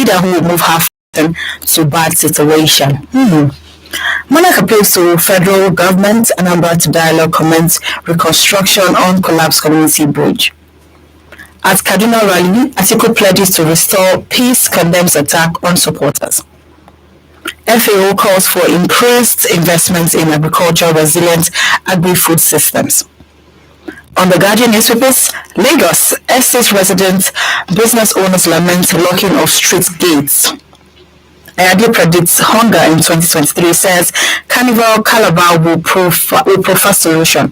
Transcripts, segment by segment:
leader who will move half to bad situation. Monarch appeals to federal government, Anambra to dialogue commence reconstruction on collapsed community bridge. At Kaduna rally, Atiku pledges to restore peace, condemns attack on supporters. FAO calls for increased investments in agriculture resilient agri-food systems. On the Guardian newspapers, Lagos, estate residents, business owners lament locking of street gates. Ayade predicts hunger in 2023, says Carnival Calabar will prefer solution.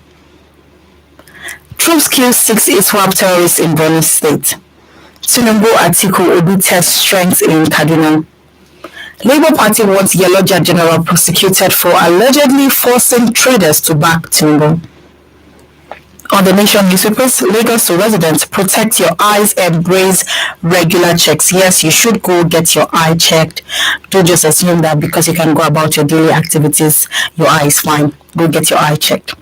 Troops kill 6 ISWAP terrorists in Borno State. Tinubu Atiku Obi test strength in Kaduna. Labour Party wants Yellow General prosecuted for allegedly forcing traders to back Tinubu. On the Nation newspapers, Lagos to residents, protect your eyes, embrace regular checks. Yes, you should go get your eye checked. Don't just assume that because you can go about your daily activities, your eye is fine. Go get your eye checked.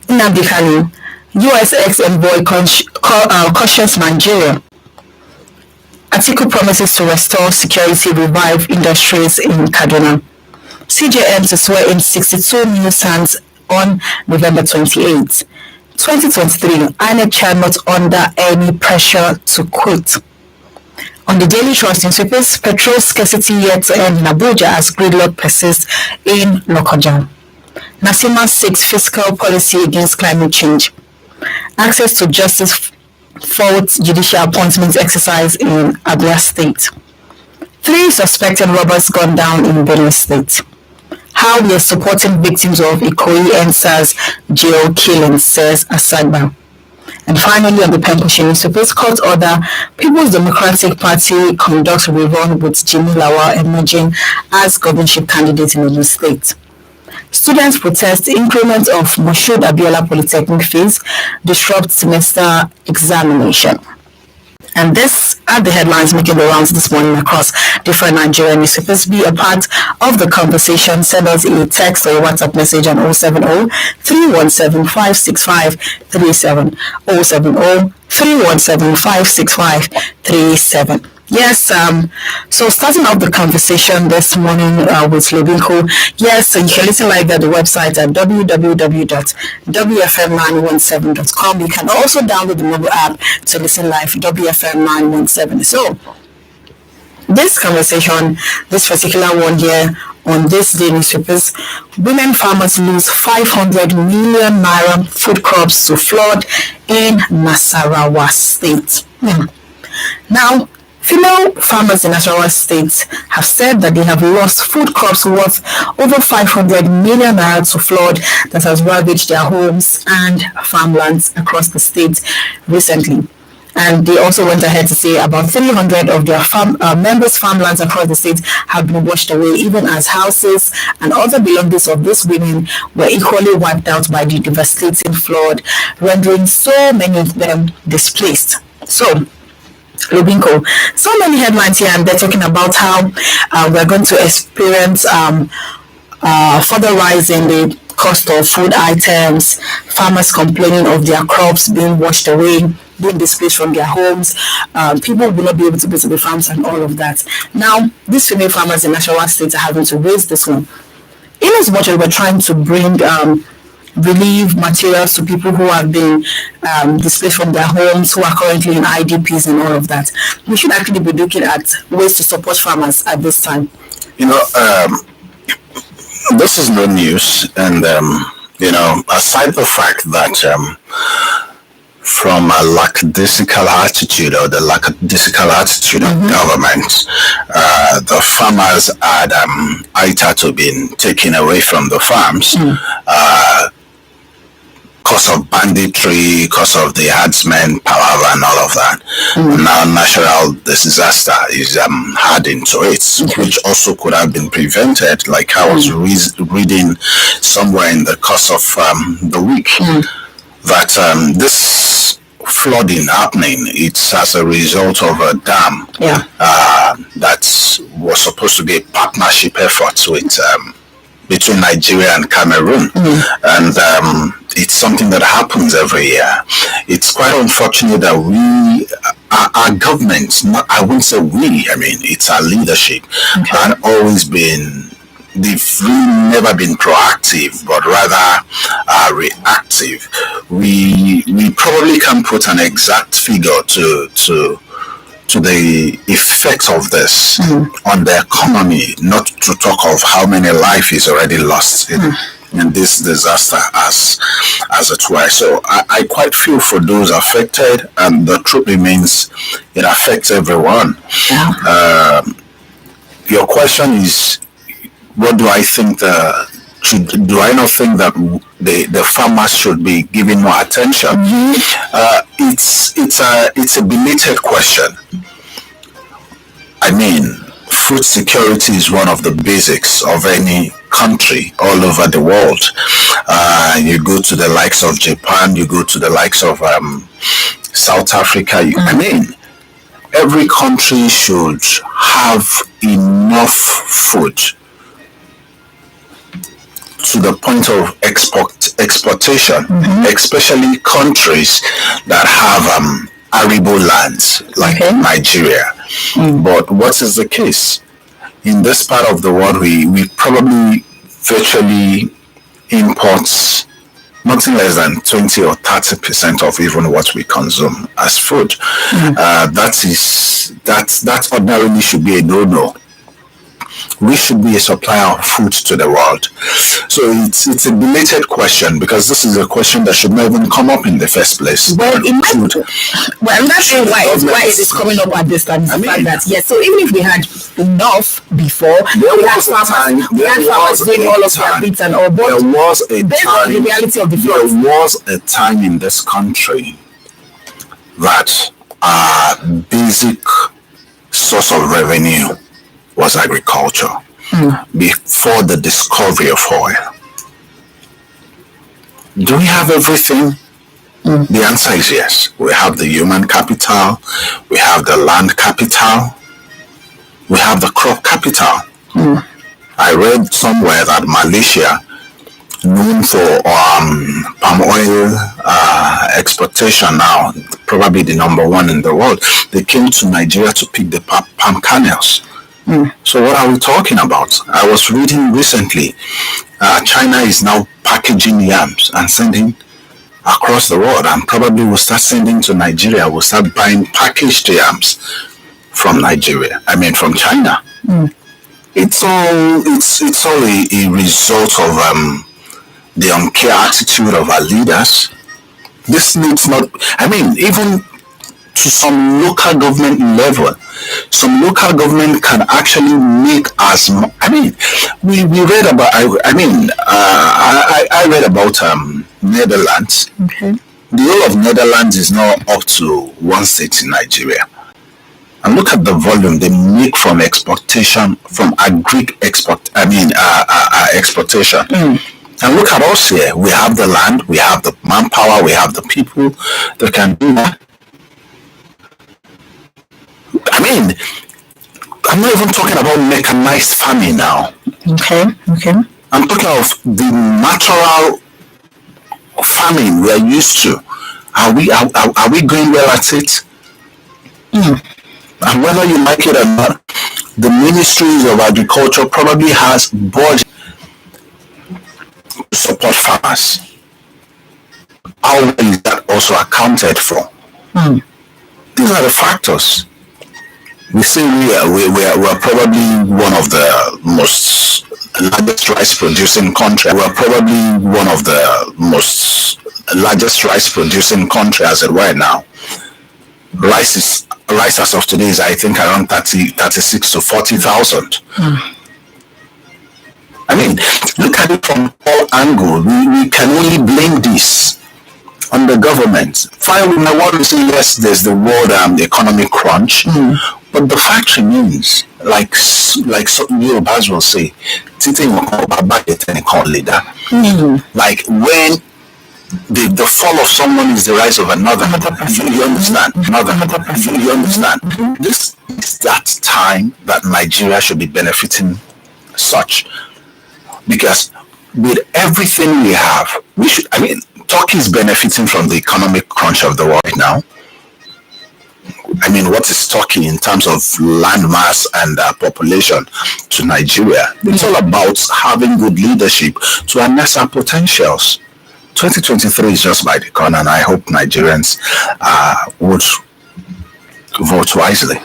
Nnamdi Kanu, US ex-envoy cautions Nigeria. Atiku promises to restore security, revive industries in Kaduna. CJM to swear in 62 new SANs on November 28. 2023, INEC chair not under any pressure to quit. On the Daily Trust newspapers, petrol scarcity yet to end in Abuja as gridlock persists in Lokoja. Nasima seeks fiscal policy against climate change. Access to justice faults judicial appointments exercise in Abia State. 3 suspected robbers gunned down in Benue State. How we are supporting victims of Ikoyi NSAS jail killings, says Asagba. And finally, on the Pembrokeshire newspapers, court order, People's Democratic Party conducts rerun with Jimmy Lawal emerging as governorship candidate in the state. Students protest increment of Moshood Abiola Polytechnic fees, disrupt semester examination. And this are the headlines making the rounds this morning across different Nigerian newspapers. Be a part of the conversation. Send us a text or a WhatsApp message on 070-317-56537. 070-317-56537. Yes, so starting off the conversation this morning with Lobinko. Yes, so you can listen live at the website at www.wfm917.com. You can also download the mobile app to listen live, WFM917. So, this conversation, this particular one here on this day newspapers, women farmers lose 500 million naira food crops to flood in Nasarawa State. Now, female farmers in Nasarawa State have said that they have lost food crops worth over 500 million naira to flood that has ravaged their homes and farmlands across the state recently. And they also went ahead to say about 300 of their members' farmlands across the state have been washed away, even as houses and other belongings of these women were equally wiped out by the devastating flood, rendering so many of them displaced. So, Lobinko, so many headlines here, and they're talking about how we're going to experience further rise in the cost of food items, farmers complaining of their crops being washed away, being displaced from their homes, people will not be able to go to the farms and all of that. Now, these female farmers in Nasarawa State are having to raise this one. In as much as we're trying to bring relief materials to people who have been displaced from their homes, who are currently in IDPs and all of that, we should actually be looking at ways to support farmers at this time. You know, this is no news, and you know, aside the fact that from a lackadaisical attitude or the lackadaisical attitude of government, the farmers had ITA been taken away from the farms. Because of banditry, because of the herdsmen power and all of that. Now natural disaster is adding to it, which also could have been prevented, like I was reading somewhere in the course of the week, that this flooding happening, it's as a result of a dam that was supposed to be a partnership effort with between Nigeria and Cameroon, and it's something that happens every year. It's quite unfortunate that we our government, not, I wouldn't say we, I mean, it's our leadership, had always been, they've really never been proactive, but rather reactive. We probably can put an exact figure to the effect of this on the economy, not to talk of how many lives is already lost in this disaster as it were. So I quite feel for those affected, and the truth remains it affects everyone. Your question is, what do I think do I not think that the farmers should be given more attention? It's a belated question. I mean, food security is one of the basics of any country all over the world. You go to the likes of Japan, you go to the likes of South Africa. I mean, every country should have enough food to the point of exportation, especially countries that have arable lands like Nigeria. But what is the case? In this part of the world, we probably virtually import nothing less than 20 or 30% of even what we consume as food. That ordinarily should be a no-no. We should be a supplier of food to the world. So it's a belated question, because this is a question that should not even come up in the first place. Well, I'm not sure why is it coming up at this time. I mean, that yes. So even if we had enough before, we had farmers doing all of their bits and all. But there was a time. The reality of the there was a time in this country that our basic source of revenue was agriculture before the discovery of oil. Do we have everything? The answer is yes. We have the human capital, we have the land capital, we have the crop capital. I read somewhere that Malaysia, known for palm oil exportation now, probably the number one in the world, they came to Nigeria to pick the palm kernels. So what are we talking about? I was reading recently, China is now packaging yams and sending across the world, and probably will start sending to Nigeria. We'll start buying packaged yams from Nigeria. I mean, from China. It's all a result of the uncare attitude of our leaders. This needs not. I mean, even to some local government level, some local government can actually make as much. I mean, we read about. I read about Netherlands. The whole of Netherlands is now up to one state in Nigeria, and look at the volume they make from exportation, from exportation. And look at us here. We have the land, we have the manpower, we have the people that can do that. I mean, I'm not even talking about mechanized farming now. I'm talking of the natural farming we are used to. Are we going well at it? And whether you like it or not, the Ministries of Agriculture probably has budget to support farmers. How is that also accounted for? These are the factors. We say we're probably one of the most largest rice producing country. We're probably one of the most largest rice producing country as it were now. Rice as of today is, I think, around 36 to 40,000. I mean, look at it from all angles. We can only blame this on the government. Fine, we might want to say yes, there's the world economic crunch, but the fact remains, like so Yorubas will say, like when the fall of someone is the rise of another. You understand? You understand? This is that time that Nigeria should be benefiting such, because with everything we have, we should. I mean, Turkey is benefiting from the economic crunch of the world now. I mean, what is Turkey in terms of land mass and population to Nigeria? It's all about having good leadership to harness our potentials. 2023 is just by the corner, and I hope Nigerians would vote wisely.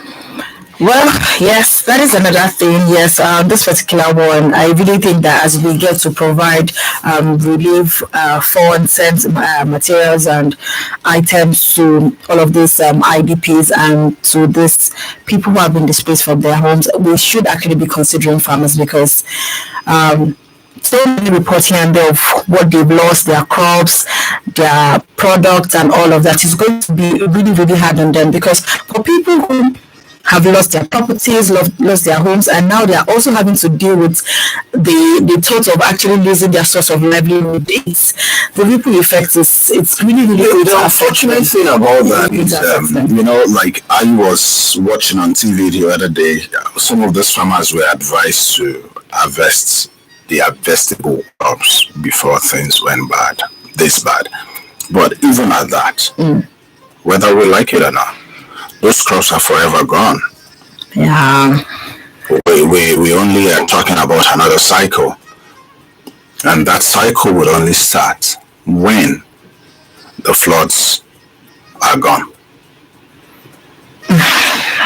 Well, yes, that is another thing. Yes, this particular one, I really think that as we get to provide relief funds, send materials and items to all of these IDPs and to these people who have been displaced from their homes, we should actually be considering farmers because so many reporting and of what they've lost, their crops, their products, and all of that is going to be really, really hard on them because for people who have lost their properties, lost their homes, and now they are also having to deal with the thought of actually losing their source of livelihood. The ripple effect it's really, really the unfortunate thing about that is, like I was watching on TV the other day, some of those farmers were advised to harvest the harvestable crops before things went bad, this bad. But even at that, whether we like it or not, those crops are forever gone. Yeah. We only are talking about another cycle. And that cycle would only start when the floods are gone.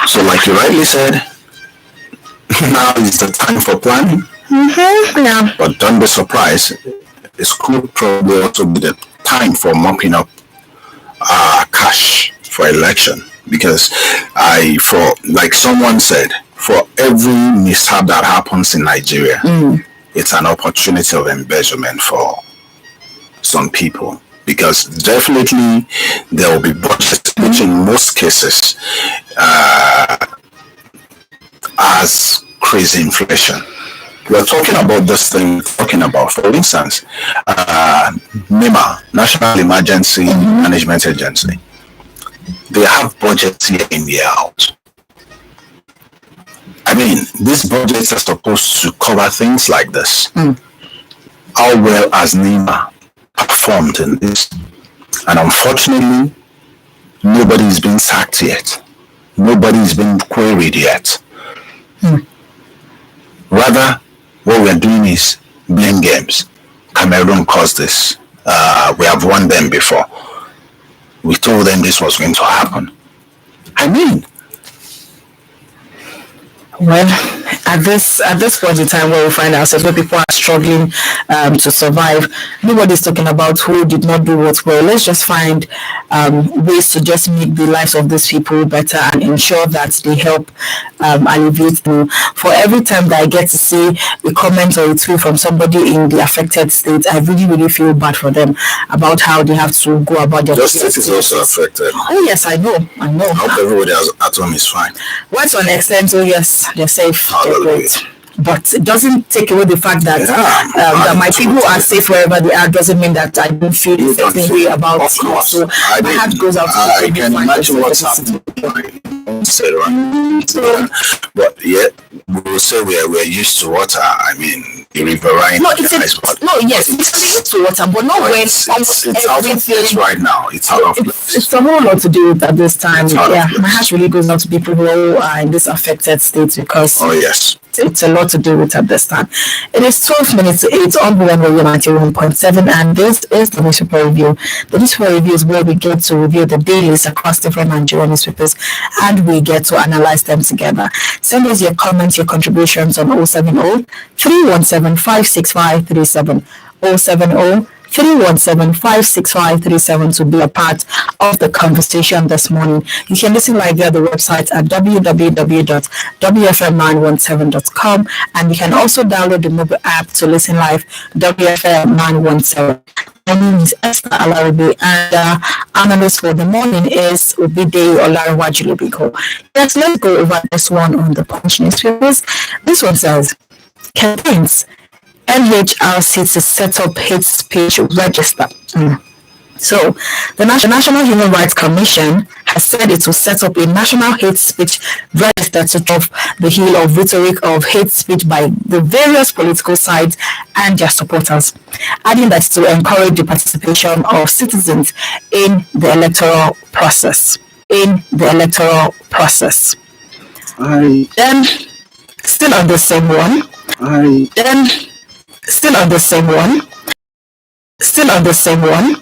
So like you rightly said, now is the time for planning. Yeah. But don't be surprised. It could probably also be the time for mopping up cash for election. Because like someone said, for every mishap that happens in Nigeria, it's an opportunity of embezzlement for some people. Because definitely there will be budgets, which in most cases has crazy inflation. We're talking about this thing, for instance, NEMA, National Emergency Management Agency. They have budgets year in, year out. I mean, these budgets are supposed to cover things like this. How well has NEMA performed in this? And unfortunately, nobody's been sacked yet. Nobody's been queried yet. Rather, what we're doing is blame games. Cameroon caused this. We have won them before. We told them this was going to happen. I mean, well, at this point in time where we find ourselves, where people are struggling to survive, nobody's talking about who did not do what well. Let's just find ways to just make the lives of these people better and ensure that they help alleviate them. For every time that I get to see a comment or a tweet from somebody in the affected state, I really, really feel bad for them about how they have to go about their your state is also affected. Oh yes, I know. I hope everybody at home is fine. Well, to an extent, oh yes, they're safe, they're great. But it doesn't take away the fact that that my people are safe wherever they are. Doesn't mean that I don't feel the same way about it. So my heart goes out to I can imagine what's happening. But yet we will say we're used to water. I mean, the riverine. No, it's used to water, but not when it's out of place right now. It's out of place. It's a whole lot to do with at this time. Yeah, my heart really goes out to people who are in this affected state because it's a lot to do with at this time. It is 12 minutes to 8 on the 91.7, and this is the newspaper review. The newspaper review is where we get to review the dailies across different Nigerian newspapers and we get to analyze them together. Send us your comments, your contributions on 070 317 56537 070 317-56537 to be a part of the conversation this morning. You can listen live via the website at www.wfm917.com, and you can also download the mobile app to listen live, WFM917. My name is Esther Alaribe, and analyst for the morning is Obide Olarawajulubiko. Yes, let's go over this one on the Punch newspapers. This one says, campaigns NHRC to set up hate speech register. So, the National Human Rights Commission has said it will set up a national hate speech register to stop the heel of rhetoric of hate speech by the various political sides and their supporters, adding that it will encourage the participation of citizens in the electoral process. in the electoral process. Then, still on the same one. Then, still on the same one. Still on the same one.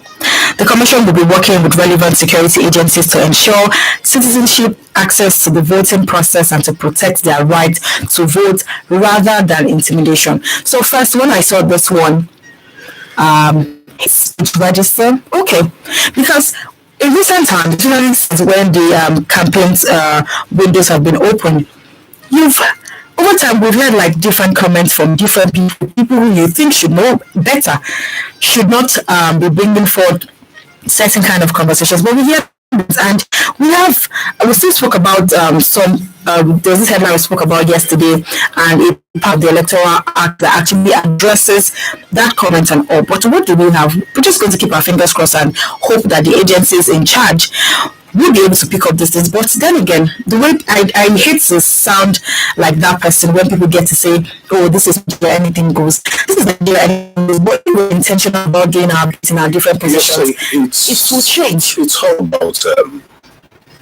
The Commission will be working with relevant security agencies to ensure citizenship, access to the voting process, and to protect their right to vote rather than intimidation. So first, when I saw this one, his register, okay, because in recent times, especially since when the campaigns windows have been open, over time we've heard like different comments from different people who you think should know better, should not be bringing forward certain kind of conversations, but we hear this, and we still spoke about there's this headline we spoke about yesterday, and it's part of the Electoral Act that actually addresses that comment and all. But what do we have? We're just going to keep our fingers crossed and hope that the agencies in charge will be able to pick up these things. But then again, the way I hate to sound like that person when people get to say, oh, this is where anything goes. This is Nigeria, anything goes. But we were intentional about doing our bit in our different positions. It will change. It's all about,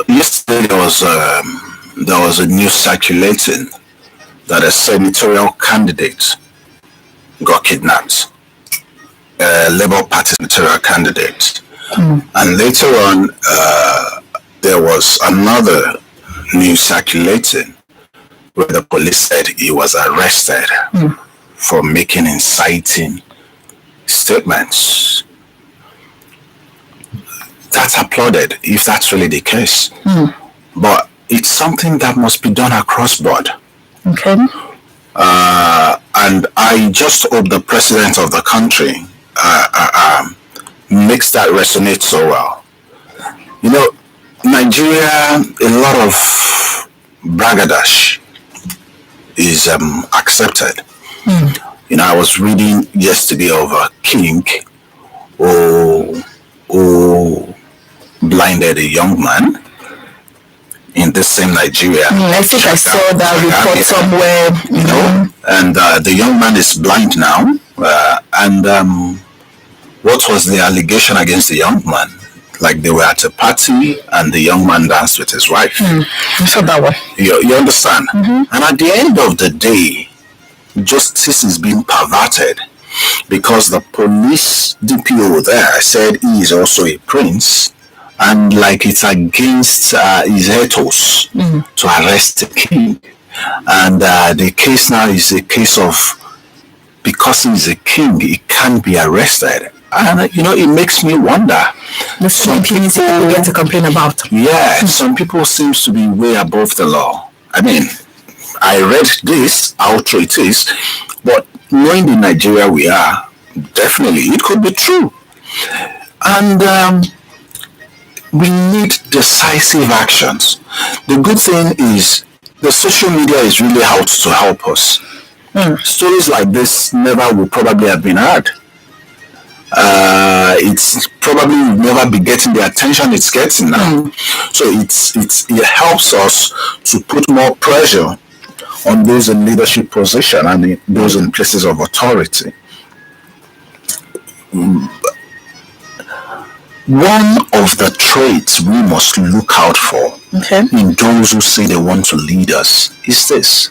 yesterday there was a news circulating that a senatorial candidate got kidnapped. A Labour Party senatorial candidate. And later on, there was another news circulating where the police said he was arrested for making inciting statements. That's applauded if that's really the case. But it's something that must be done across board. Okay. And I just hope the president of the country makes that resonate so well. You know, Nigeria, a lot of bragadash is accepted. You know, I was reading yesterday of a king who blinded a young man in the same Nigeria. I think I saw that report somewhere. You know, and the young man is blind now. What was the allegation against the young man? Like they were at a party and the young man danced with his wife. I saw that one. You understand? And at the end of the day, justice is being perverted because the police DPO there said he is also a prince, and like it's against his ethos to arrest the king. And the case now is a case of, because he's a king, he can't be arrested. And you know, it makes me wonder. There's some people get to complain about. Yeah, some people seems to be way above the law. I mean, I read this, how true it is, but knowing the Nigeria we are, definitely it could be true. And we need decisive actions. The good thing is the social media is really out to help us. Stories like this never would probably have been heard. It's probably will never be getting the attention it's getting now. So it helps us to put more pressure on those in leadership position and those in places of authority. One of the traits we must look out for in those who say they want to lead us is this.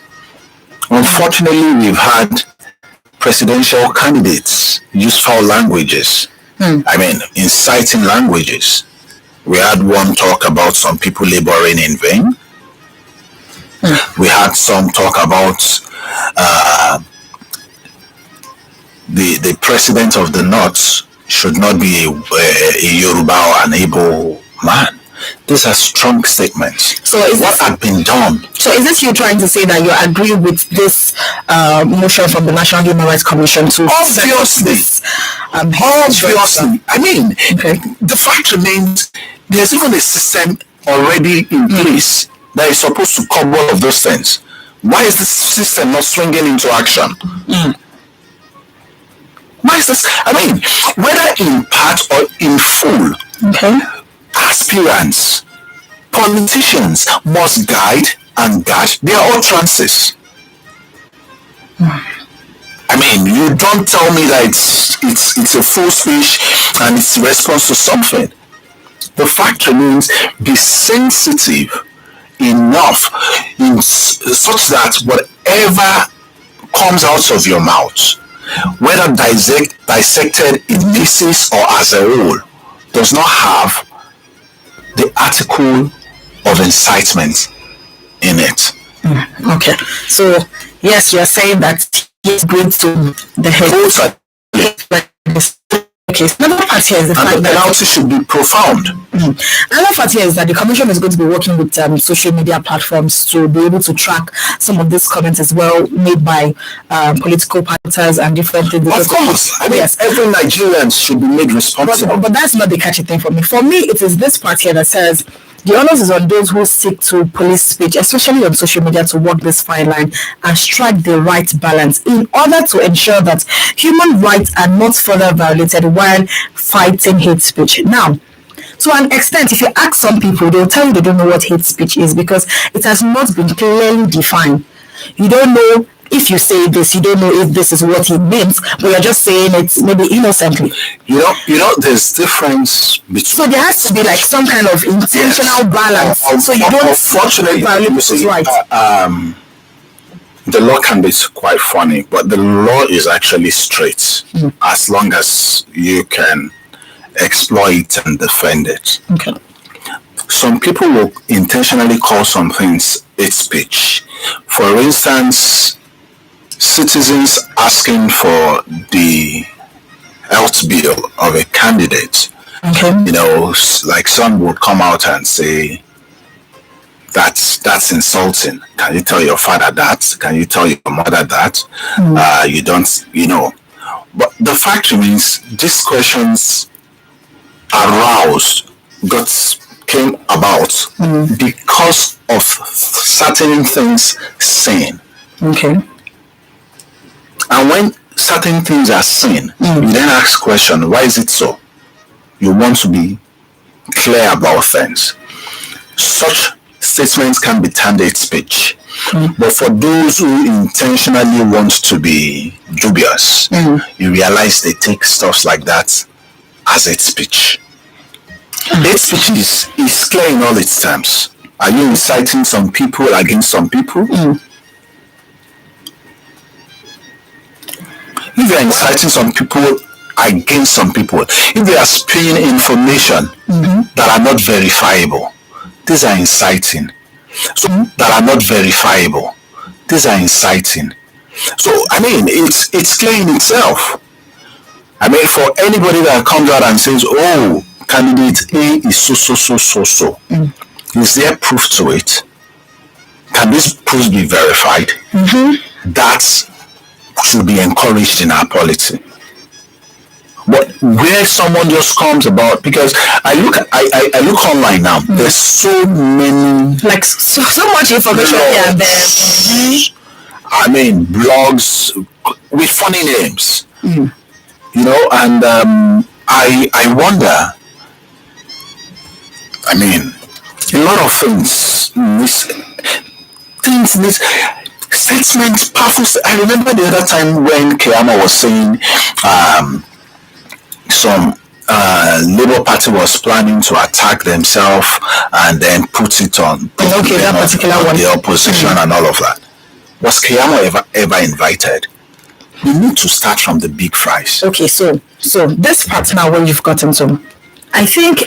Unfortunately, we've had presidential candidates use foul languages. I mean, inciting languages. We had one talk about some people laboring in vain. We had some talk about the president of the North should not be a Yoruba or an Igbo man. These are strong statements. So what had been done? So is this you trying to say that you agree with this motion from the National Human Rights Commission to obviously this, obviously. I mean, the fact remains there's even a system already in place that is supposed to cover all of those things. Why is the system not swinging into action? Why is this? I mean, whether in part or in full, aspirants, politicians must guide and guard their utterances. I mean, you don't tell me that it's a full speech and it's a response to something. The fact remains, be sensitive enough such that whatever comes out of your mouth, whether dissected in pieces or as a whole, does not have the article of incitement in it. Okay. So yes, you are saying that he's going to the head. Okay, so another part here is the fact And the that penalty should be profound. another part here is that the commission is going to be working with social media platforms to be able to track some of these comments as well made by political parties and different things. Of course, I mean, Yes. every Nigerian should be made responsible. But that's not the catchy thing for me. For me, it is this part here that says the onus is on those who seek to police speech, especially on social media, to walk this fine line and strike the right balance in order to ensure that human rights are not further violated while fighting hate speech. Now, to an extent, if you ask some people, they'll tell you they don't know what hate speech is because it has not been clearly defined. You don't know if you say this, you don't know if this is what it means, but you're just saying it maybe innocently. You know, there's difference between. So there has to be like some kind of intentional balance, so you don't Unfortunately, violate you see, people's rights. the law can be quite funny, but the law is actually straight as long as you can exploit and defend it. Okay. Some people will intentionally call some things hate speech. For instance, citizens asking for the health bill of a candidate. Okay. You know, like some would come out and say, that's insulting. Can you tell your father that? Can you tell your mother that? You don't, you know. But the fact remains, these questions came about because of certain things seen. Okay. And when certain things are seen, you then ask question, why is it so? You want to be clear about things. Such statements can be termed hate speech. But for those who intentionally want to be dubious, you realize they take stuff like that as hate speech. Hate speech is clear in all its terms. Are you inciting some people against some people? If you are inciting some people against some people, if they are spewing information that are not verifiable, these are inciting. So that are not verifiable, these are inciting. So I mean, it's clear in itself. I mean, for anybody that comes out and says, "Oh, candidate A is so," is there proof to it? Can this proof be verified? That should be encouraged in our polity. But where someone just comes about, because I look online now, there's so many, Like so much information here and there. I mean, blogs with funny names, you know, and I wonder. I mean, a lot of things statements, powerful. I remember the other time when Keyamo was saying some Labour Party was planning to attack themselves and then put it on that particular one. the opposition and all of that. Was Keyamo ever invited? We need to start from the big fries. Okay, so this part now where you've gotten to, I think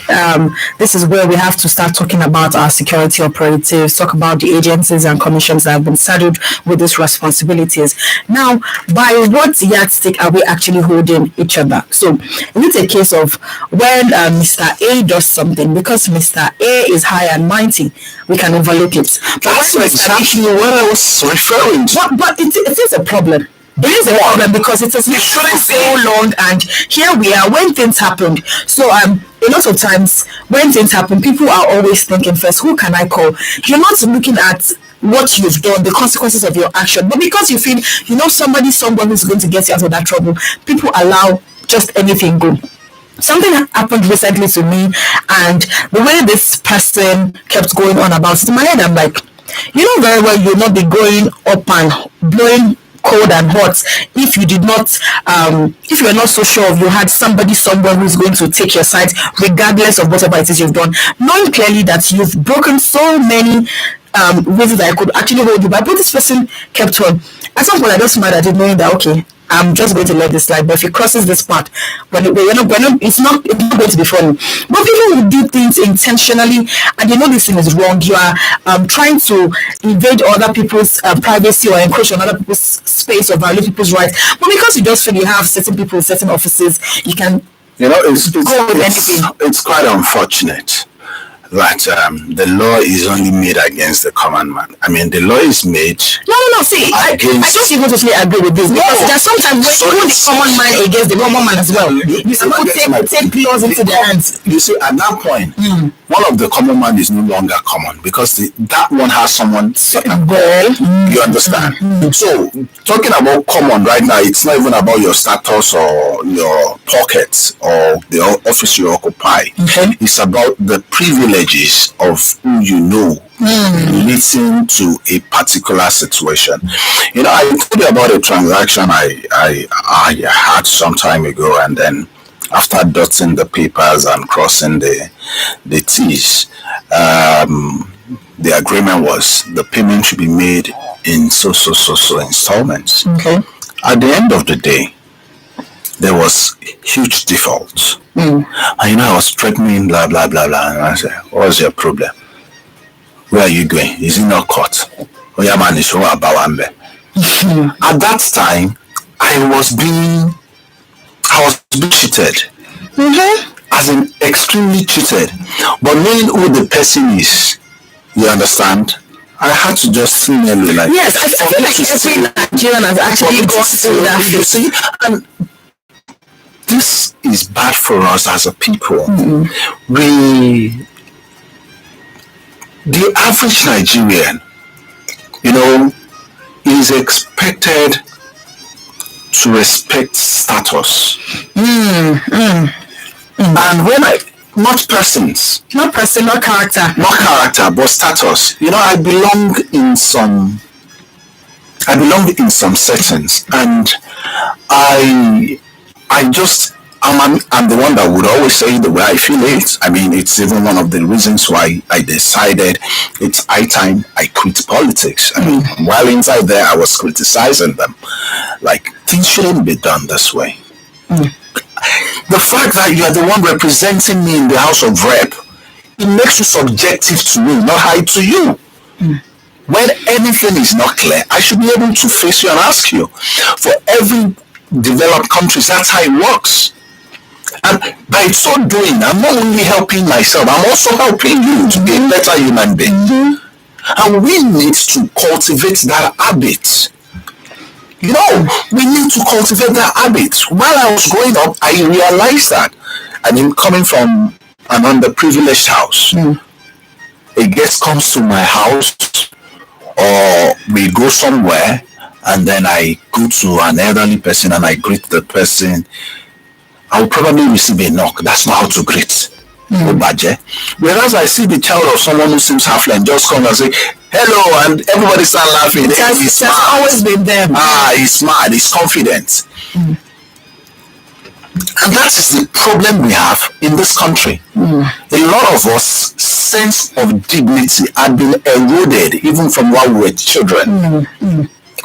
this is where we have to start talking about our security operatives, talk about the agencies and commissions that have been saddled with these responsibilities. Now, by what yardstick are we actually holding each other? So, it's a case of when Mr. A does something, because Mr. A is high and mighty, we can overlook it. But That's exactly what I was referring to. but it is a problem. It is a problem because it has been so long, and here we are when things happened. So a lot of times when things happen, people are always thinking first, who can I call? You're not looking at what you've done, the consequences of your action, but because you feel you know someone is going to get you out of that trouble, people allow just anything go. Something happened recently to me, and the way this person kept going on about it in my head, I'm like, you know very well you'll not be going up and blowing cold and hot if you did not, if you are not so sure of you had somebody somewhere who's going to take your side regardless of whatever it is you've done, knowing clearly that you've broken so many reasons that I could actually hold you back, but this person kept on. At some point, I just smiled at it, knowing that okay, I'm just going to let this slide. But if it crosses this part, it's not going to be funny. But people who do things intentionally and they know this thing is wrong, you are trying to invade other people's privacy or encroach on other people's space or violate people's rights. But because you just feel you have certain people in certain offices, you can go with anything. It's quite unfortunate that the law is only made against the common man. I mean, the law is made. No. See, I don't even totally agree with this because there's sometimes when you put the common man against the common man as well. You suppose take laws into their hands. You see, at that point, one of the common man is no longer common because that one has someone set up. You understand? So, talking about common right now, it's not even about your status or your pockets or the office you occupy. Okay. It's about the privileges of who you know relating to a particular situation. You know, I told you about a transaction I had some time ago, and then after dotting the papers and crossing the T's, the agreement was the payment should be made in so installments. Okay. At the end of the day, there was huge default. And you know, I was threatening, blah, blah, blah, blah. And I said, what's your problem? Where are you going? Is it not caught? Oh, yeah, man, it's all about Ambe. At that time, I was being cheated. As in, extremely cheated. But knowing who the person is, you understand? I had to just email you like, yes, I feel like every Nigerian has actually gone through that. You see, and this is bad for us as a people. The average Nigerian, you know, is expected to respect status. And when not persons. Not person, not character. Not character, but status. You know, I belong in some settings, and I'm the one that would always say the way I feel it. I mean, it's even one of the reasons why I decided it's high time I quit politics. I mean, while inside there, I was criticizing them. Like, things shouldn't be done this way. The fact that you are the one representing me in the House of Rep, it makes you subjective to me, not high to you. When anything is not clear, I should be able to face you and ask you. For every developed countries, that's how it works. And by so doing, I'm not only helping myself, I'm also helping you to be a better human being. And we need to cultivate that habit. You know, we need to cultivate that habit. While I was growing up, I realized that. And I'm coming from an underprivileged house. A guest comes to my house, or we go somewhere, and then I go to an elderly person and I greet the person. I will probably receive a knock. That's not how to greet. Whereas I see the child of someone who seems halfling just come and say, hello, and everybody start laughing. It's always been there. He's smart, he's confident. And that is the problem we have in this country. A lot of us sense of dignity had been eroded even from while we were children.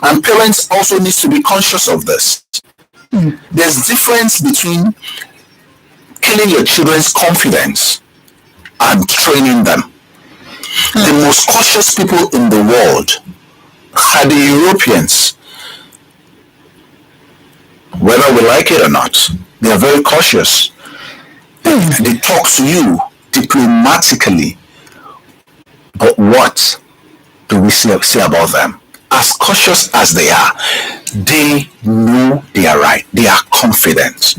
And parents also need to be conscious of this. There's difference between killing your children's confidence and training them. The most cautious people in the world are the Europeans. Whether we like it or not, they are very cautious. They talk to you diplomatically. But what do we say about them? As cautious as they are, they know they are right. They are confident.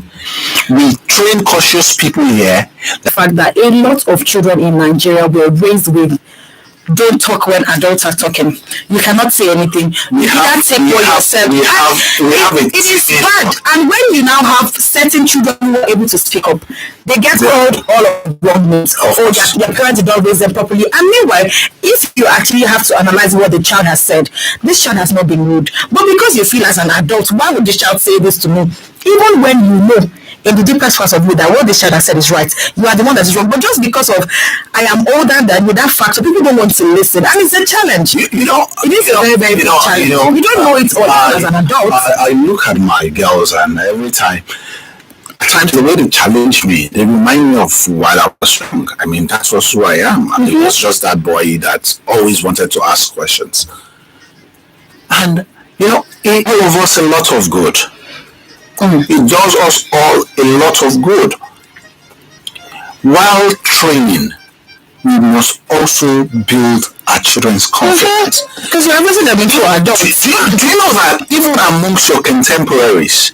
We train cautious people here. The fact that a lot of children in Nigeria were raised with don't talk when adults are talking. You cannot say anything. You can't take for yourself. It is bad. And when you now have certain children who are able to speak up, they get called all of wrong names. Or their parents did not raise them properly. And meanwhile, if you actually have to analyze what the child has said, this child has not been rude. But because you feel as an adult, why would this child say this to me? Even when you know in the deepest parts of you that what this child has said is right, you are the one that is wrong. But just because of I am older than you, that fact, so people don't want to listen, and it's a challenge. It is a very, very big challenge. You don't know it all as an adult. I look at my girls, and every time, at times the way they challenge me, they remind me of while I was young. I mean, that's also who I am. It was just that boy that always wanted to ask questions, and it gave us a lot of good. It does us all a lot of good. While training, we must also build our children's confidence. Because you're raising them into adults. Do you know that even amongst your contemporaries,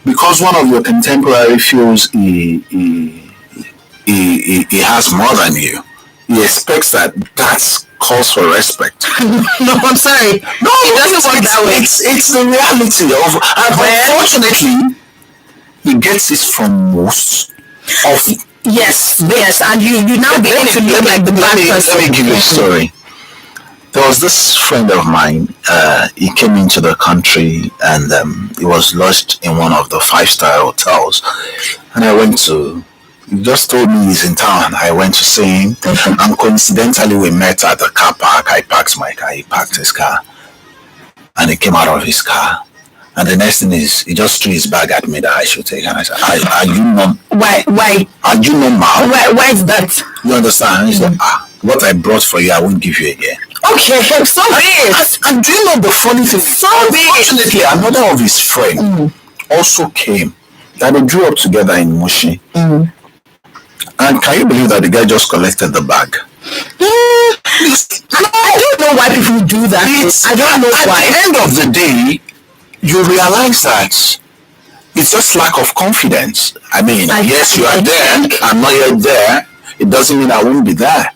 because one of your contemporary feels he has more than you, he expects that that's calls for respect. No, I'm sorry. No, it doesn't work that way. It's the reality of, and unfortunately, he gets this from most of. Yes, and you now begin to look like the bad person. Let me give you a story. There was this friend of mine. He came into the country and he was lodged in one of the 5-star hotels, and I went to. He just told me he's in town. I went to see him, and coincidentally we met at the car park. I parked my car, he parked his car, and he came out of his car. And the next thing is, he just threw his bag at me that I should take. And I said, are you not? Why? Are you normal? Why is that? You understand? He said, what I brought for you, I won't give you again. Okay, so big. And do you know the funny thing? So unfortunately, another of his friends also came. That they grew up together in Mushi. And can you believe that the guy just collected the bag? I don't know why people do that. I don't know why. At the end of the day, you realize that it's just lack of confidence. I mean, yes, you are there. I'm not yet there. It doesn't mean I won't be there.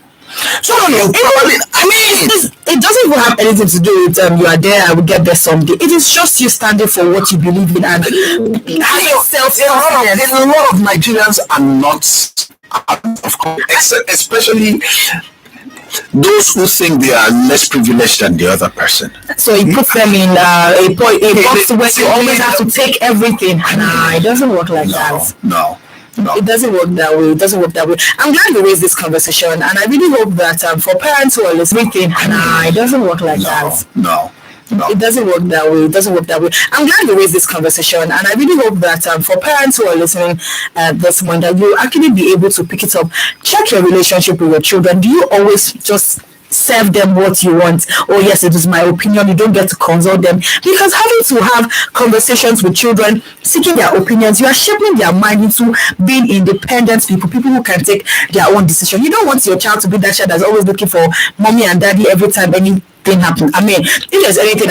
So, it doesn't even have anything to do with you are there, I will get there someday. It is just you standing for what you believe in and self-confidence. A lot of Nigerians are not, especially those who think they are less privileged than the other person. So it puts them in a box where you always have to take everything. Nah, it doesn't work like that. No. It doesn't work that way. I'm glad we raised this conversation, and I really hope that for parents who are listening, it doesn't work like that. No. It doesn't work that way. I'm glad we raised this conversation, and I really hope that for parents who are listening at this point, that you actually be able to pick it up. Check your relationship with your children. Do you always just serve them what you want? Oh yes, it is my opinion. You don't get to consult them, because having to have conversations with children, seeking their opinions, you are shaping their mind into being independent people who can take their own decision. You don't want your child to be that child that's always looking for mommy and daddy every time anything happens. I mean, if there's anything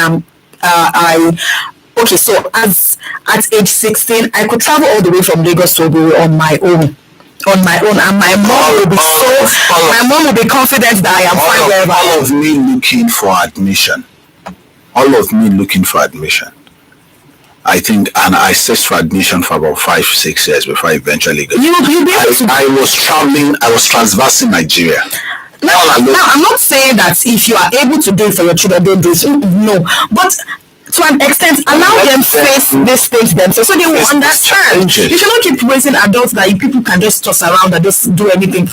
so as at age 16, I could travel all the way from Lagos to Owerri on my own, and my mom will be confident that I am fine wherever. All of me looking for admission. I think, and I searched for admission for about 5-6 years before I eventually got. I was transversing Nigeria. Now, I'm not saying that if you are able to do it for your children, don't do it. No, but to an extent, allow them face these things themselves so they will understand. You cannot keep raising adults that people can just toss around and just do anything.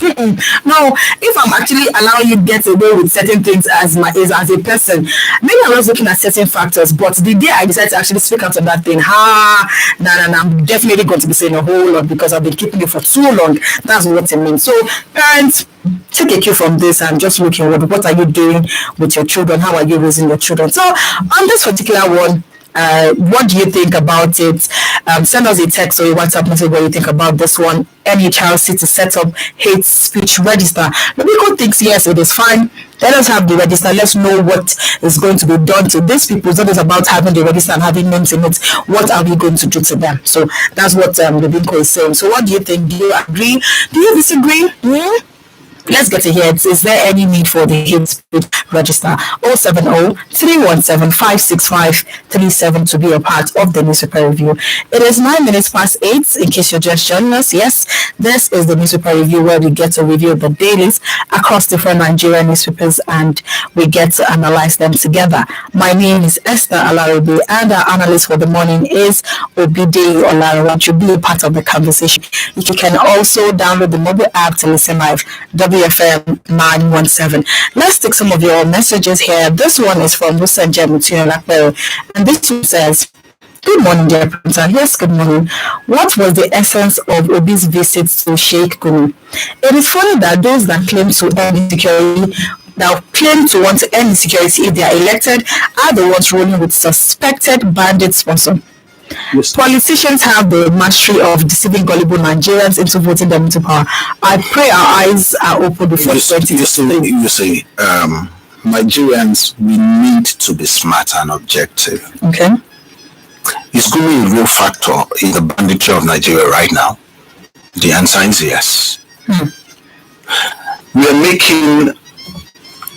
No, if I'm actually allowing you to get away with certain things as a person, maybe I was looking at certain factors, but the day I decided to actually speak out on that thing, I'm definitely going to be saying a whole lot because I've been keeping it for too long. That's what it means. So, parents, take a cue from this and just look at what are you doing with your children, how are you raising your children. So on this particular one, what do you think about it? Send us a text or a WhatsApp message what you think about this one. NHRC to set up hate speech register. Nobody thinks yes, it is fine. Let us have the register. Let's know what is going to be done to these people. It's not just about having the register and having names in it. What are we going to do to them? So that's what the Binko is saying. So what do you think? Do you agree? Do you disagree? Let's get to here. Is there any need for the hate speech register? 070-317-56537 to be a part of the newspaper review. It is 9 minutes past 8 in case you're just joining us. Yes, this is the newspaper review where we get to review the dailies across different Nigerian newspapers and we get to analyze them together. My name is Esther Alaribe and our analyst for the morning is Obide Olarawan. To be a part of the conversation, you can also download the mobile app to listen live. WFM 917. Let's take some of your messages here. This one is from Musa Jamutino Lakpero, and this one says, "Good morning, dear printer. Yes, good morning. What was the essence of Obi's visit to Sheikh Gumi? It is funny that those that claim to end insecurity, that claim to want to end insecurity if they are elected, are the ones rolling with suspected bandit sponsor. Yes. Politicians have the mastery of deceiving gullible Nigerians into voting them into power. I pray our eyes are open before 2023. You see, Nigerians, we need to be smart and objective. Okay. Is Gumi a real factor in the banditry of Nigeria right now? The answer is yes. We are making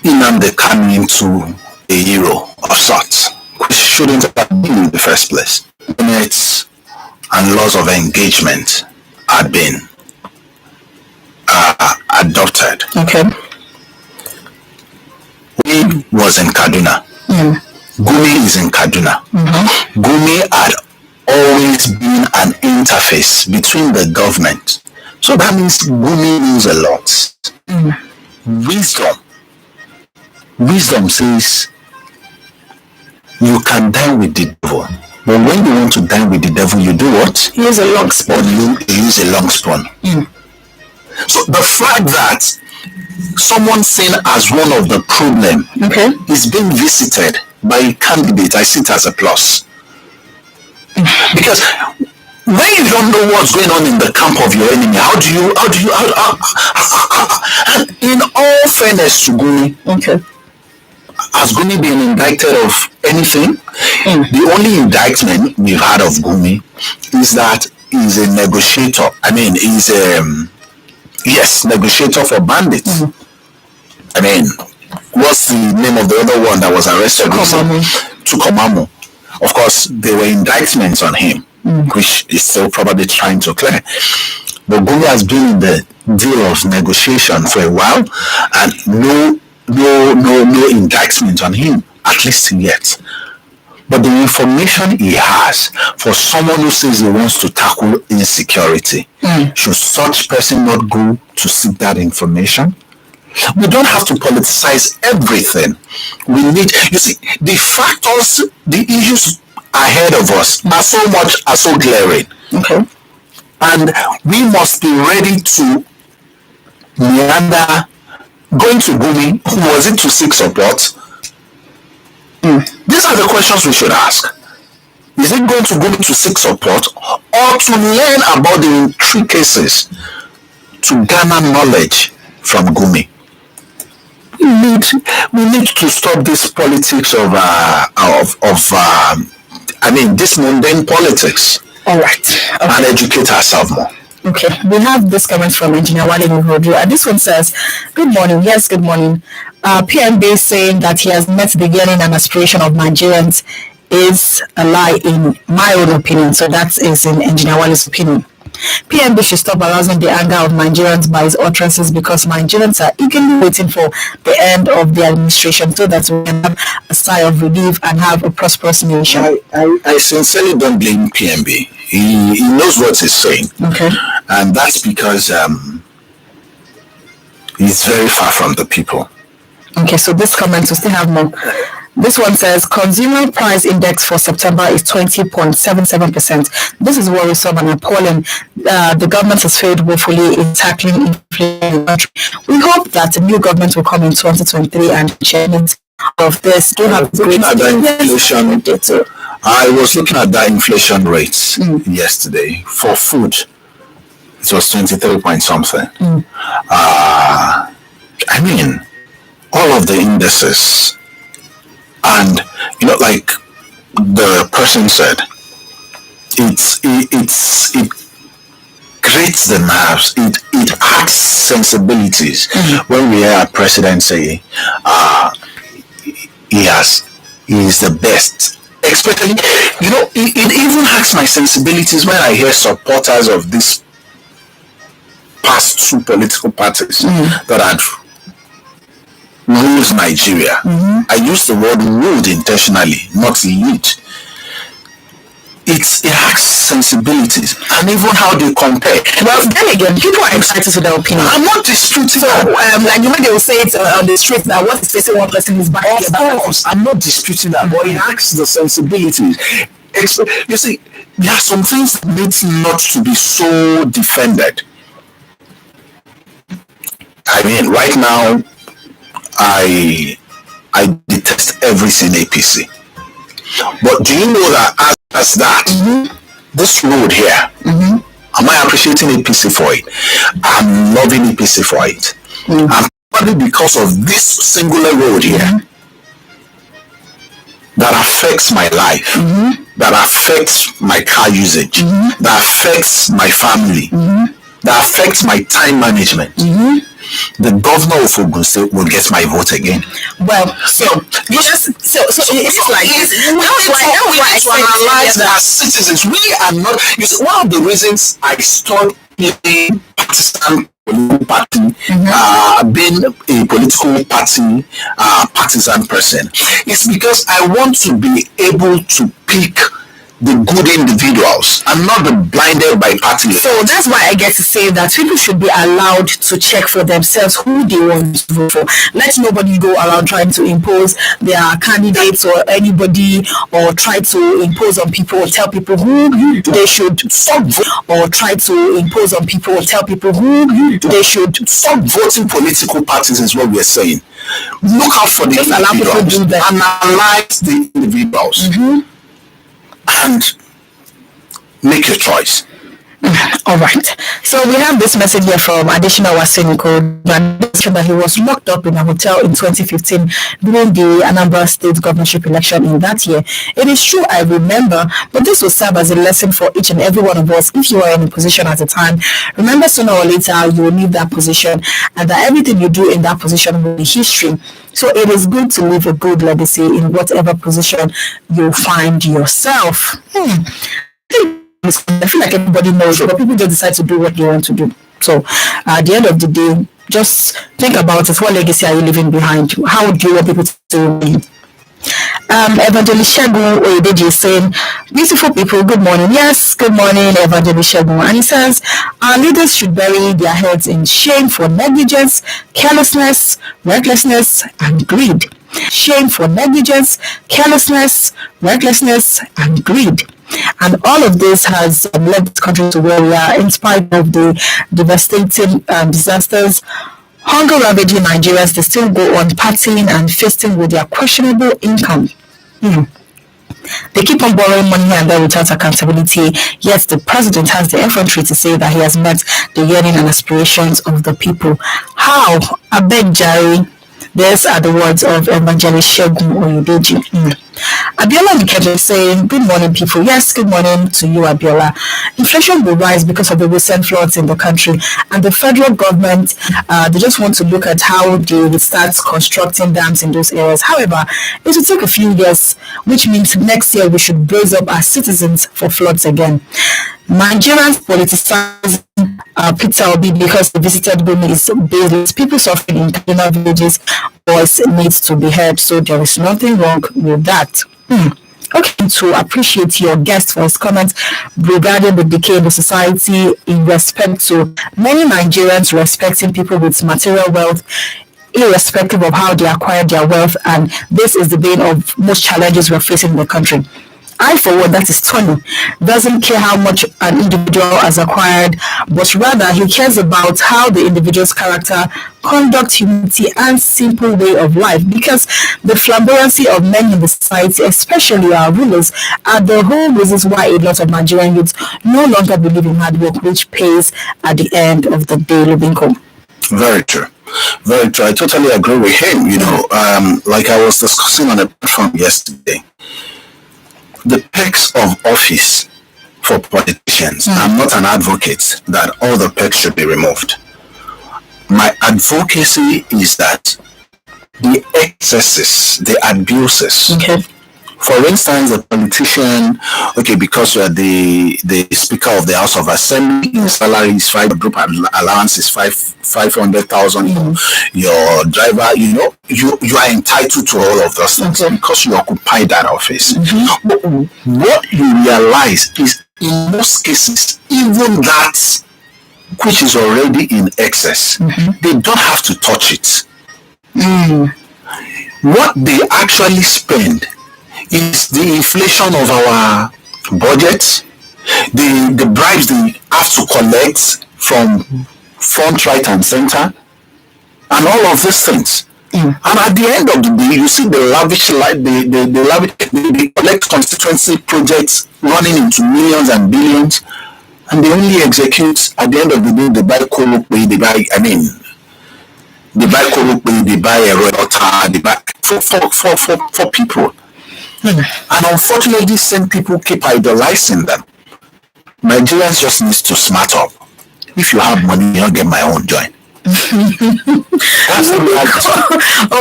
Nnamdi Kanu into a hero of sorts, which shouldn't have been in the first place. Minutes and laws of engagement had been adopted. Okay. Gumi was in Kaduna. Gumi is in Kaduna. Gumi had always been an interface between the government. So that means Gumi knows a lot. Wisdom says you can dine with the devil. But when you want to dine with the devil, you do what? Use a long spoon. You use a long spoon. So the fact that someone seen as one of the problem is being visited by a candidate, I see it as a plus. Because when you don't know what's going on in the camp of your enemy, how do you in all fairness to Gumi, has Gumi been indicted of anything? The only indictment we've had of Gumi is that he's a negotiator. I mean, he's negotiator for bandits. I mean, what's the name of the other one that was arrested? Tukomamo. Of course, there were indictments on him, which is still probably trying to clear. But Gumi has been in the deal of negotiation for a while, and no indictment on him, at least yet. But the information he has for someone who says he wants to tackle insecurity, should such person not go to seek that information? We don't have to politicize everything. We need, you see, the factors, the issues ahead of us are so glaring. And we must be ready to meander. Going to Gumi, was it to seek support? These are the questions we should ask. Is it going to Gumi to seek support or to learn about the intricacies, to garner knowledge from Gumi? We need to stop this politics of this mundane politics. All right. And educate ourselves more. Okay, we have this comment from Engineer Wale Muhodu, and this one says, "Good morning. Yes, good morning. PMB is saying that he has met the yearning and aspiration of Nigerians is a lie, in my own opinion." So that is in Engineer Wale's opinion. PMB should stop arousing the anger of Nigerians by his utterances, because Nigerians are eagerly waiting for the end of the administration so that we can have a sigh of relief and have a prosperous nation. I sincerely don't blame PMB. He knows what he's saying. And that's because he's very far from the people. Okay, so this comment, we still have more. This one says, consumer price index for September is 20.77%. This is worrisome and appalling. The government has failed woefully in tackling inflation. We hope that the new government will come in 2023 and change of this. Do have great inflation. I was looking at that inflation rates yesterday for food. It was 23 point something. I mean, all of the indices. And like the person said, it grates the nerves. It hacks sensibilities. When we hear our president say, he is the best. Especially, it even hacks my sensibilities when I hear supporters of these past two political parties that had ruled Nigeria. I use the word ruled intentionally, not lead. It hacks sensibilities and even how they compare. Well, then again, people are entitled to their opinion. I'm not disputing So, that. like they will say it on the street that what is facing one person is back. Of course, I'm not disputing that, but it hacks the sensibilities. You see, there are some things that need not to be so defended. I mean, right now, I detest everything APC. But do you know that as that, this road here, am I appreciating APC for it? I'm loving APC for it. And probably because of this singular road here that affects my life, that affects my car usage, that affects my family, that affects my time management. The governor of Ogun State will get my vote again. Well, so it's like this. That's why we need to analyze that as citizens. We are not. You see, one of the reasons I stopped playing partisan political party, being a political party partisan person, is because I want to be able to pick the good individuals and not be blinded by party. So that's why I get to say that people should be allowed to check for themselves who they want to vote for. Let nobody go around trying to impose their candidates or anybody, or try to impose on people or tell people who they should Stop or try to impose on people or tell people who they should stop voting political parties is what we're saying. Look out for the Just allow people individuals. do that. Analyze the individuals. And make your choice. All right. So we have this message here from Additional Waseniko that he was locked up in a hotel in 2015 during the Anambra State governorship election in that year. It is true, I remember, but this will serve as a lesson for each and every one of us. If you are in a position at a time, remember sooner or later you will leave that position, and that everything you do in that position will be history. So it is good to leave a good legacy in whatever position you find yourself. I feel like everybody knows, but people just decide to do what they want to do. So at the end of the day, just think about it. What legacy are you leaving behind? How do you want people to remain? Evangelist Shegun Oyedeji is saying, beautiful people, good morning. Yes, good morning, Evangelist Shegun. And he says, our leaders should bury their heads in shame for negligence, carelessness, recklessness, and greed. Shame for negligence, carelessness, recklessness, and greed. And all of this has led the country to where we are, in spite of the devastating disasters. Hunger ravaging Nigerians, they still go on partying and feasting with their questionable income. They keep on borrowing money here and there without accountability, yet the president has the effrontery to say that he has met the yearning and aspirations of the people. How? I beg Jerry. These are the words of Evangelist Shegun Oyedeji. Abiola Nkeje saying, good morning, people. Yes, good morning to you, Abiola. Inflation will rise because of the recent floods in the country, and the federal government, they just want to look at how they will start constructing dams in those areas. However, it will take a few years, which means next year we should brace up our citizens for floods again. Nigerians politicize Peter Obi because they visited Bumi is baseless. People suffering in Kaduna villages, voice needs to be heard, so there is nothing wrong with that. Okay, to appreciate your guest for his comments regarding the decay in the society in respect to many Nigerians respecting people with material wealth, irrespective of how they acquired their wealth, and this is the bane of most challenges we're facing in the country. I, for one, that is Tony, doesn't care how much an individual has acquired, but rather he cares about how the individual's character, conduct, humility, and simple way of life, because the flamboyancy of many in the society, especially our rulers, are the whole reasons why a lot of Nigerian youths no longer believe in hard work, which pays at the end of the day. Lubinko. Very true. Very true. I totally agree with him. Like I was discussing on a platform yesterday, the perks of office for politicians patience. I'm not an advocate that all the perks should be removed. My advocacy is that the excesses, the abuses. Okay. For instance, a politician, okay, because you are the Speaker of the House of Assembly, your salary is group allowance is 500,000. Your driver, you are entitled to all of those things because you occupy that office. But what you realize is, in most cases, even that which is already in excess, they don't have to touch it. What they actually spend is the inflation of our budget, the bribes they have to collect from front, right, and center, and all of these things. And at the end of the day, you see the lavish life, they collect constituency projects running into millions and billions, and they only execute at the end of the day. They buy Kolope, they buy Kolope, they buy a Royota, they buy for people. And unfortunately, these same people keep idolizing them. Nigerians just need to smart up. If you have money, you'll get my own joint. That's the reality.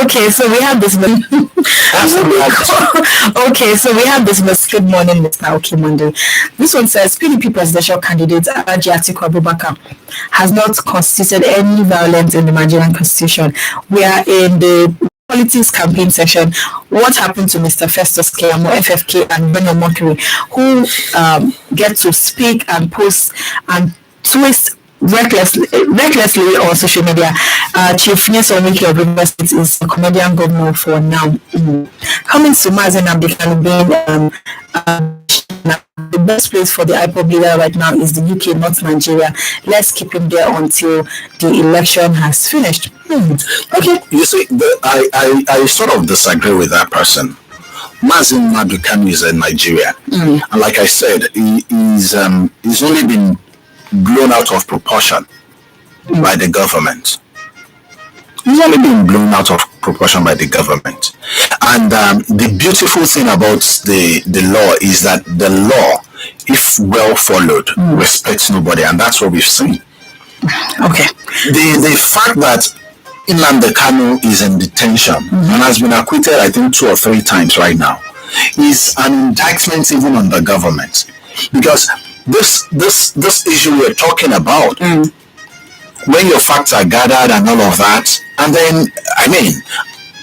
Okay, so we have this. That's the reality. Okay, so we have this. Good morning, Mr. Okimonde. This one says PDP presidential candidate Alhaji Atiku Abubakar has not constituted any violence in the Nigerian constitution. We are in the politics campaign session. What happened to Mr. Festus Keyamo, FFK, and Beno Mokiri, who get to speak and post and twist recklessly on social media? Chief Nyesom Wike of Rivers State is a comedian governor for now. Coming to Mazen Abdikanu being the best place for the IPOB leader right now is the UK, not Nigeria. Let's keep him there until the election has finished. Okay, you see, I sort of disagree with that person. Mazen Abdikanu is in Nigeria, and like I said, he's only been blown out of proportion by the government. He's only been blown out of proportion by the government. And the beautiful thing about the law is that the law, if well followed, respects nobody, and that's what we've seen. Okay. The fact that Nnamdi Kanu is in detention and has been acquitted, I think 2 or 3 times right now, is an indictment even on the government, because this issue we're talking about, when your facts are gathered and all of that, and then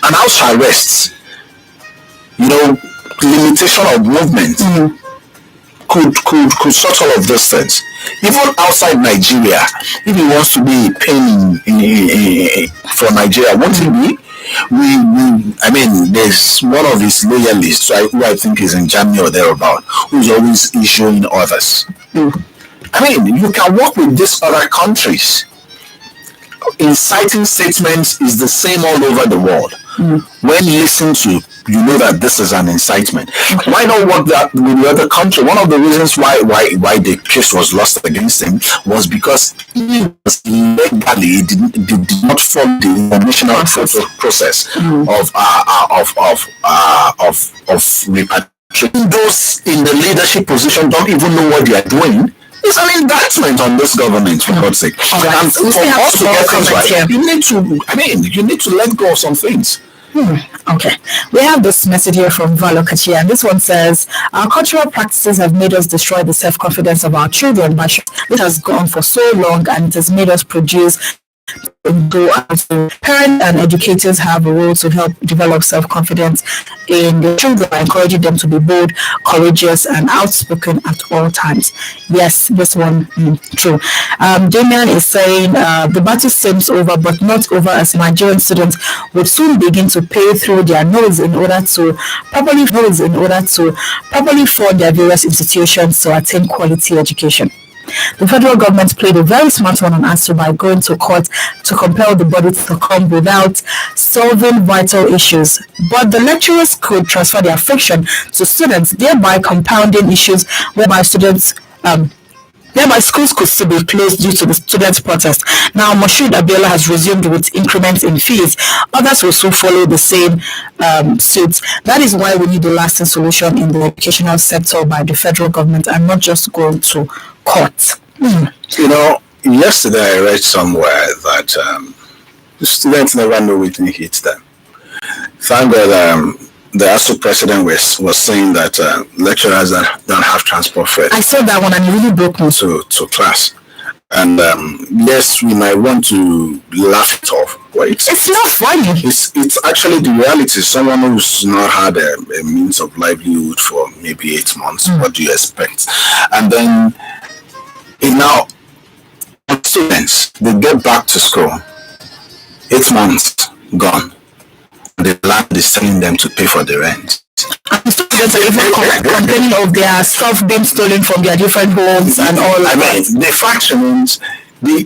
an house arrest, limitation of movement could sort all of those things. Even outside Nigeria, if he wants to be a pain for Nigeria, won't he be? There's one of his loyalists who I think is in Germany or thereabout, who's always issuing orders. You can work with these other countries. Inciting statements is the same all over the world. When you listen to, you know that this is an incitement. Why not work that with the other country? One of the reasons why the case was lost against him was because he was legally did not follow the international process of repatriation. Those in the leadership position don't even know what they are doing. It's an indictment on this government, for God's sake. Right. And for us to get things right, you need to let go of some things. Okay. We have this message here from Valo Kachia, and this one says, our cultural practices have made us destroy the self-confidence of our children, but it has gone for so long and it has made us produce. Parents and educators have a role to help develop self-confidence in the children, encouraging them to be bold, courageous, and outspoken at all times. Yes, this one true. Damian is saying the battle seems over, but not over, as Nigerian students would soon begin to pay through their nose in order to properly fund their various institutions to attain quality education. The federal government played a very smart one on ASU by going to court to compel the body to come without solving vital issues. But the lecturers could transfer their friction to students, thereby compounding issues whereby students Thereby, schools could still be closed due to the student protest. Now, Moshood Abiola has resumed with increments in fees. Others will soon follow the same suit. That is why we need a lasting solution in the educational sector by the federal government and not just go to court. Yesterday I read somewhere that the students never know what hits them. Thank God the ASU president was saying that lecturers don't have transport fare. I saw that one and it really broke me. To class. And yes, we might want to laugh it off, but it's not funny. It's actually the reality. Someone who's not had a means of livelihood for maybe 8 months, what do you expect? And then now students, they get back to school, 8 months gone. The land is telling them to pay for the rent. And students are even complaining of their stuff being stolen from their different homes and all. I mean, the fact remains, the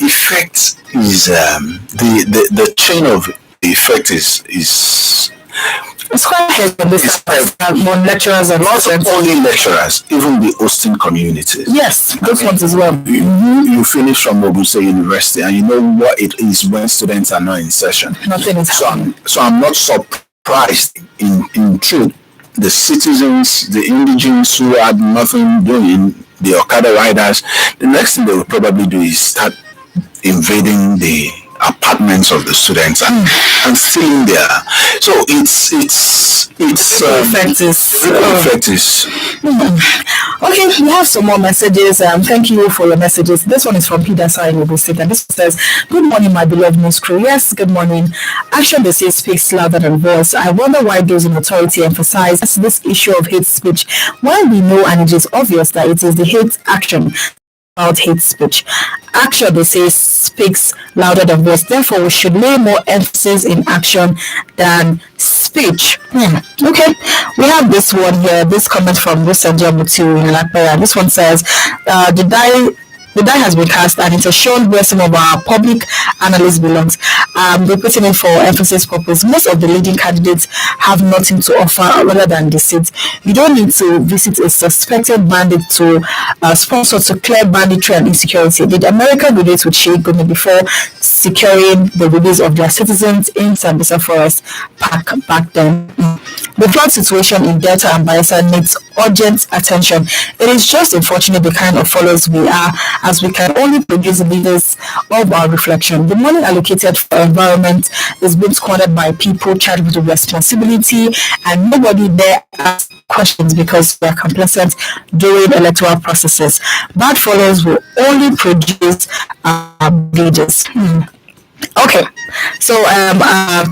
effect is the chain of the effect is it's quite heavy on lecturers and not only lecturers, even the hosting communities. Yes, those ones as well. You finish from Obuse University and you know what it is when students are not in session. Nothing is happening. So I'm not surprised in truth. The citizens, the indigenes who had nothing doing, the Okada riders, the next thing they will probably do is start invading the apartments of the students and stealing there. So it's effect is Okay, we have some more messages. Thank you for your messages. This one is from Peter Sai in State, and this says, "Good morning, my beloved news crew." Yes, good morning. Action, they say, speaks louder than voice. I wonder why those in authority emphasize this issue of hate speech, while we know and it is obvious that it is the hate action about hate speech. Action, they say, speaks louder than words. Therefore, we should lay more emphasis in action than speech. Okay, we have this one here. This comment from Rusanja Mutu in Lakpaya. This one says, the die has been cast and it has shown where some of our public analysts belongs. They're putting it for emphasis purpose. Most of the leading candidates have nothing to offer rather than the seats. You don't need to visit a suspected bandit to sponsor to clear banditry and insecurity. Did America do this with Sheikh Gumi before securing the release of their citizens in Sambisa Forest Park back then? The flood situation in Delta and Bayelsa needs urgent attention. It is just unfortunate the kind of followers we are, as we can only produce leaders of our reflection. The money allocated for environment is being squandered by people charged with responsibility, and nobody there asks questions because we are complacent during electoral processes. Bad followers will only produce leaders. Okay, so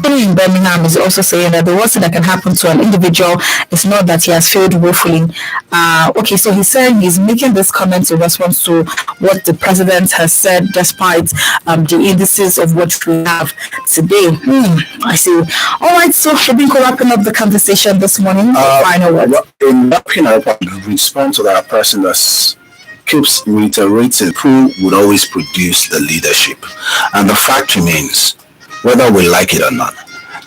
Tony in Birmingham is also saying that the worst thing that can happen to an individual is not that he has failed woefully. Okay, so he's saying he's making this comment in response to what the president has said, despite the indices of what we have today. I see. All right, so we've been wrapping up the conversation this morning. Final word. In wrapping up, I respond to that person that's keeps reiterating who would always produce the leadership. And the fact remains, whether we like it or not,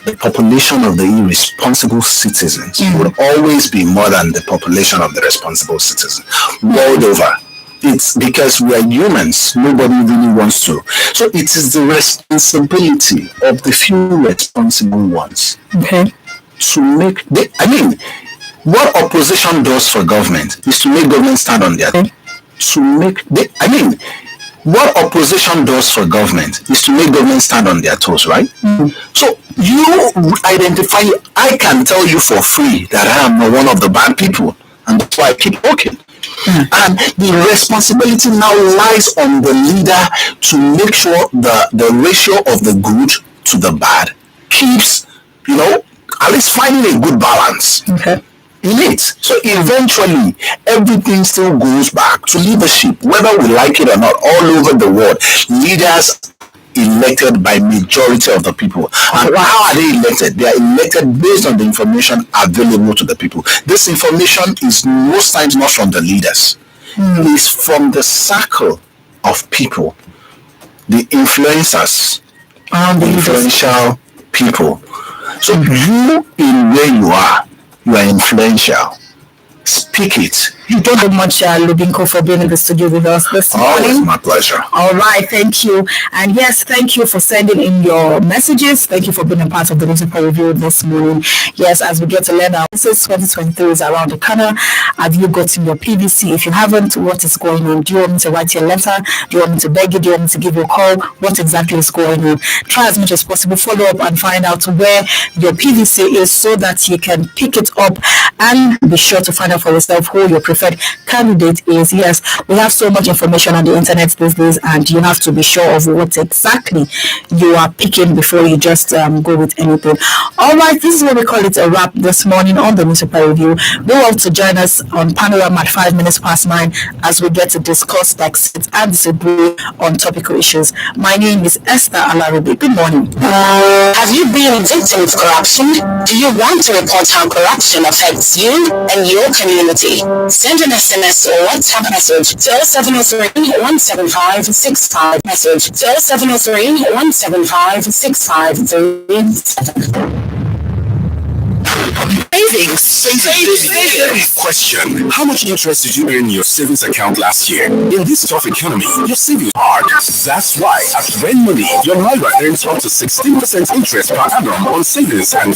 the population of the irresponsible citizens would always be more than the population of the responsible citizens. World over. It's because we are humans. Nobody really wants to. So it is the responsibility of the few responsible ones to make... what opposition does for government is to make government stand on their... what opposition does for government is to make government stand on their toes, right? So you identify, I can tell you for free that I am one of the bad people, and that's why I keep working. And the responsibility now lies on the leader to make sure the ratio of the good to the bad keeps, at least finding a good balance. In it. So eventually everything still goes back to leadership, whether we like it or not. All over the world, leaders elected by majority of the people. And how are they elected? They are elected based on the information available to the people. This information is most times not from the leaders. It's from the circle of people, the influencers, the influential people. So you, in where you are influential. Speak it. You don't know much, Lubinko, for being in the studio with us this Always morning. my pleasure. All right, thank you. And yes, thank you for sending in your messages. Thank you for being a part of the newspaper review this morning. Yes, as we get to learn our this 2023 is around the corner. Have you gotten your PVC? If you haven't, what is going on? Do you want me to write you a letter? Do you want me to beg you? Do you want me to give you a call? What exactly is going on? Try as much as possible, follow up and find out where your PVC is so that you can pick it up and be sure to find out for yourself who your preferred candidate is. Yes, we have so much information on the internet these days, and you have to be sure of what exactly you are picking before you just go with anything. All right, this is what we call it a wrap this morning on the newspaper review. We want to join us on Panorama at 5 minutes past 9 as we get to discuss, dissect, and disagree on topical issues. My name is Esther Alarubi. Good morning. Have you been a victim of corruption? Do you want to report how corruption affects you and your community? Send an SMS or WhatsApp message to 0703 175 65 message to 0703 175 6537. Savings. Question: how much interest did you earn in your savings account last year? In this tough economy, your savings hard. That's why at Ren Money, your Naira earns up to 16% interest per annum on savings and